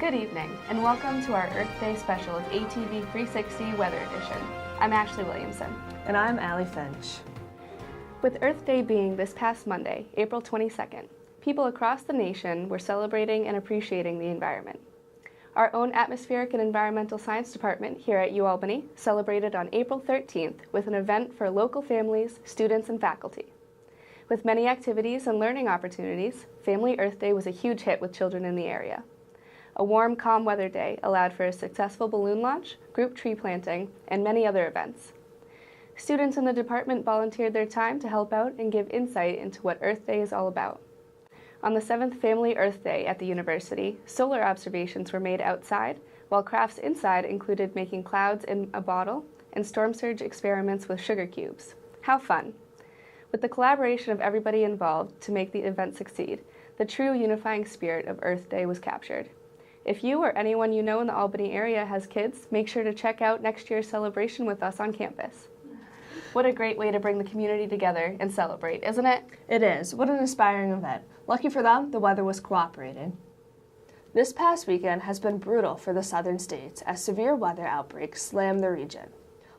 Good evening, and welcome to our Earth Day special of ATV 360 Weather Edition. I'm Ashley Williamson. And I'm Allie Finch. With Earth Day being this past Monday, April 22nd, people across the nation were celebrating and appreciating the environment. Our own Atmospheric and Environmental Science Department here at Albany celebrated on April 13th with an event for local families, students, and faculty. With many activities and learning opportunities, Family Earth Day was a huge hit with children in the area. A warm, calm weather day allowed for a successful balloon launch, group tree planting, and many other events. Students in the department volunteered their time to help out and give insight into what Earth Day is all about. On the 7th Family Earth Day at the university, solar observations were made outside, while crafts inside included making clouds in a bottle and storm surge experiments with sugar cubes. How fun! With the collaboration of everybody involved to make the event succeed, the true unifying spirit of Earth Day was captured. If you or anyone you know in the Albany area has kids, make sure to check out next year's celebration with us on campus. What a great way to bring the community together and celebrate, isn't it? It is. What an inspiring event. Lucky for them, the weather was cooperating. This past weekend has been brutal for the southern states as severe weather outbreaks slammed the region.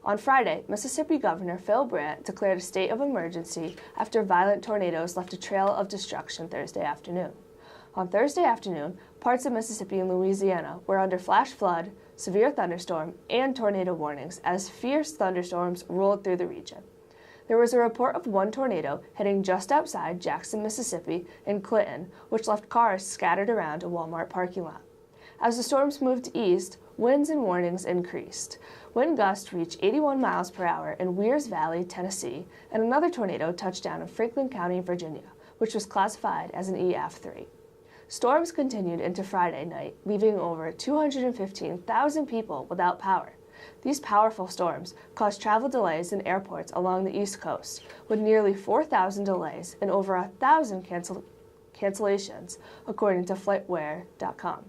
On Friday, Mississippi Governor Phil Brandt declared a state of emergency after violent tornadoes left a trail of destruction Thursday afternoon. On Thursday afternoon, parts of Mississippi and Louisiana were under flash flood, severe thunderstorm, and tornado warnings as fierce thunderstorms rolled through the region. There was a report of one tornado hitting just outside Jackson, Mississippi, in Clinton, which left cars scattered around a Walmart parking lot. As the storms moved east, winds and warnings increased. Wind gusts reached 81 miles per hour in Wears Valley, Tennessee, and another tornado touched down in Franklin County, Virginia, which was classified as an EF3. Storms continued into Friday night, leaving over 215,000 people without power. These powerful storms caused travel delays in airports along the East Coast, with nearly 4,000 delays and over 1,000 cancellations, according to FlightWare.com.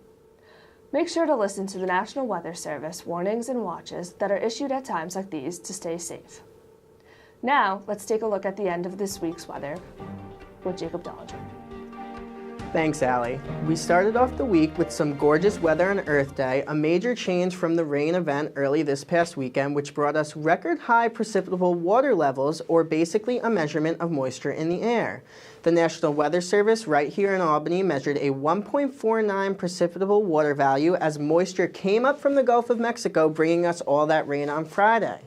Make sure to listen to the National Weather Service warnings and watches that are issued at times like these to stay safe. Now, let's take a look at the end of this week's weather with Jacob Dollinger. Thanks, Allie. We started off the week with some gorgeous weather on Earth Day, a major change from the rain event early this past weekend, which brought us record high precipitable water levels, or basically a measurement of moisture in the air. The National Weather Service right here in Albany measured a 1.49 precipitable water value as moisture came up from the Gulf of Mexico, bringing us all that rain on Friday.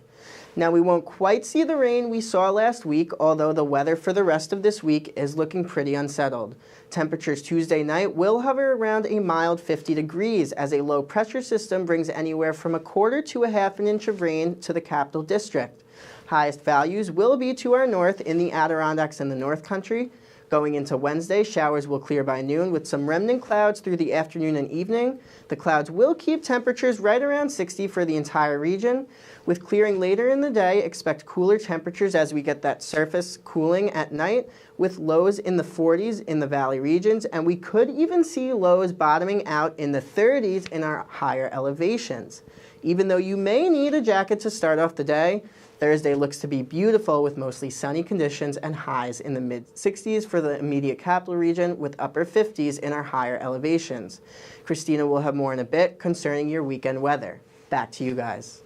Now, we won't quite see the rain we saw last week, although the weather for the rest of this week is looking pretty unsettled. Temperatures Tuesday night will hover around a mild 50 degrees as a low pressure system brings anywhere from a quarter to a half an inch of rain to the Capital District. Highest values will be to our north in the Adirondacks and the North Country. Going into Wednesday, showers will clear by noon with some remnant clouds through the afternoon and evening. The clouds will keep temperatures right around 60 for the entire region. With clearing later in the day, expect cooler temperatures as we get that surface cooling at night, with lows in the 40s in the valley regions, and we could even see lows bottoming out in the 30s in our higher elevations. Even though you may need a jacket to start off the day, Thursday looks to be beautiful with mostly sunny conditions and highs in the mid-60s for the immediate capital region with upper 50s in our higher elevations. Christina will have more in a bit concerning your weekend weather. Back to you guys.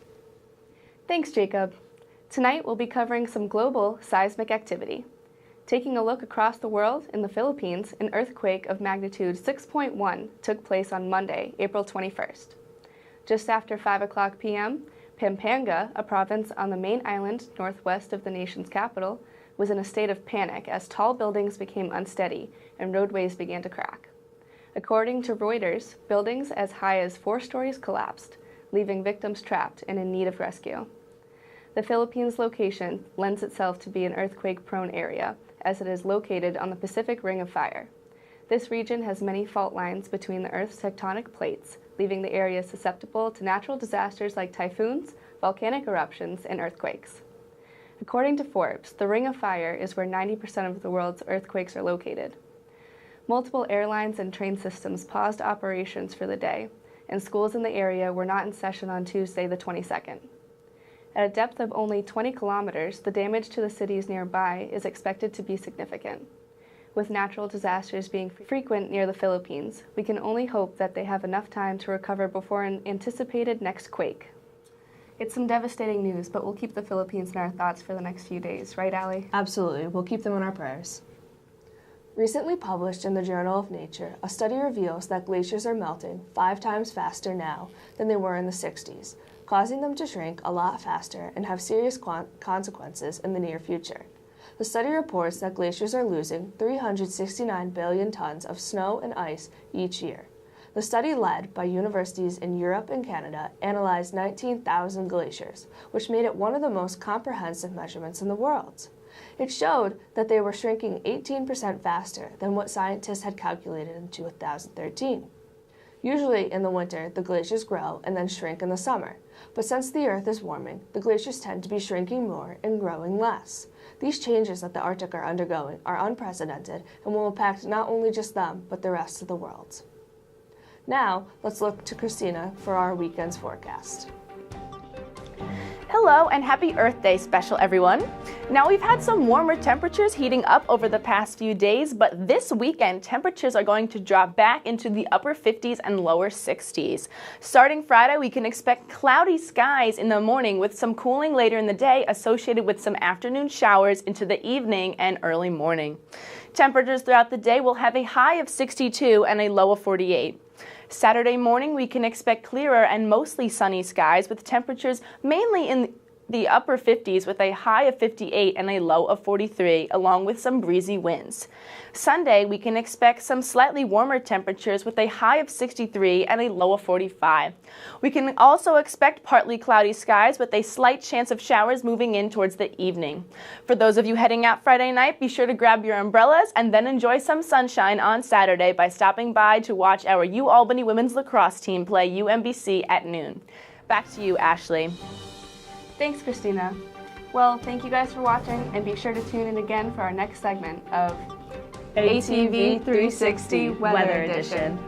Thanks, Jacob. Tonight we'll be covering some global seismic activity. Taking a look across the world, in the Philippines, an earthquake of magnitude 6.1 took place on Monday, April 21st. Just after 5 o'clock p.m., Pampanga, a province on the main island northwest of the nation's capital, was in a state of panic as tall buildings became unsteady and roadways began to crack. According to Reuters, buildings as high as 4 stories collapsed, leaving victims trapped and in need of rescue. The Philippines' location lends itself to be an earthquake-prone area, as it is located on the Pacific Ring of Fire. This region has many fault lines between the Earth's tectonic plates, leaving the area susceptible to natural disasters like typhoons, volcanic eruptions, and earthquakes. According to Forbes, the Ring of Fire is where 90% of the world's earthquakes are located. Multiple airlines and train systems paused operations for the day, and schools in the area were not in session on Tuesday, the 22nd. At a depth of only 20 kilometers, the damage to the cities nearby is expected to be significant. With natural disasters being frequent near the Philippines, we can only hope that they have enough time to recover before an anticipated next quake. It's some devastating news, but we'll keep the Philippines in our thoughts for the next few days, right, Allie? Absolutely. We'll keep them in our prayers. Recently published in the Journal of Nature, a study reveals that glaciers are melting 5 times faster now than they were in the 60s, causing them to shrink a lot faster and have serious consequences in the near future. The study reports that glaciers are losing 369 billion tons of snow and ice each year. The study, led by universities in Europe and Canada, analyzed 19,000 glaciers, which made it one of the most comprehensive measurements in the world. It showed that they were shrinking 18% faster than what scientists had calculated in 2013. Usually in the winter, the glaciers grow and then shrink in the summer. But since the Earth is warming, the glaciers tend to be shrinking more and growing less. These changes that the Arctic are undergoing are unprecedented and will impact not only just them, but the rest of the world. Now, let's look to Christina for our weekend's forecast. Hello and happy Earth Day special, everyone. Now, we've had some warmer temperatures heating up over the past few days, but this weekend temperatures are going to drop back into the upper 50s and lower 60s. Starting Friday, we can expect cloudy skies in the morning with some cooling later in the day associated with some afternoon showers into the evening and early morning. Temperatures throughout the day will have a high of 62 and a low of 48. Saturday morning, we can expect clearer and mostly sunny skies with temperatures mainly in the upper 50s with a high of 58 and a low of 43, along with some breezy winds. Sunday, we can expect some slightly warmer temperatures with a high of 63 and a low of 45. We can also expect partly cloudy skies with a slight chance of showers moving in towards the evening. For those of you heading out Friday night, be sure to grab your umbrellas and then enjoy some sunshine on Saturday by stopping by to watch our Albany women's lacrosse team play UMBC at noon. Back to you, Ashley. Thanks, Christina. Well, thank you guys for watching, and be sure to tune in again for our next segment of ATV 360 Weather Edition.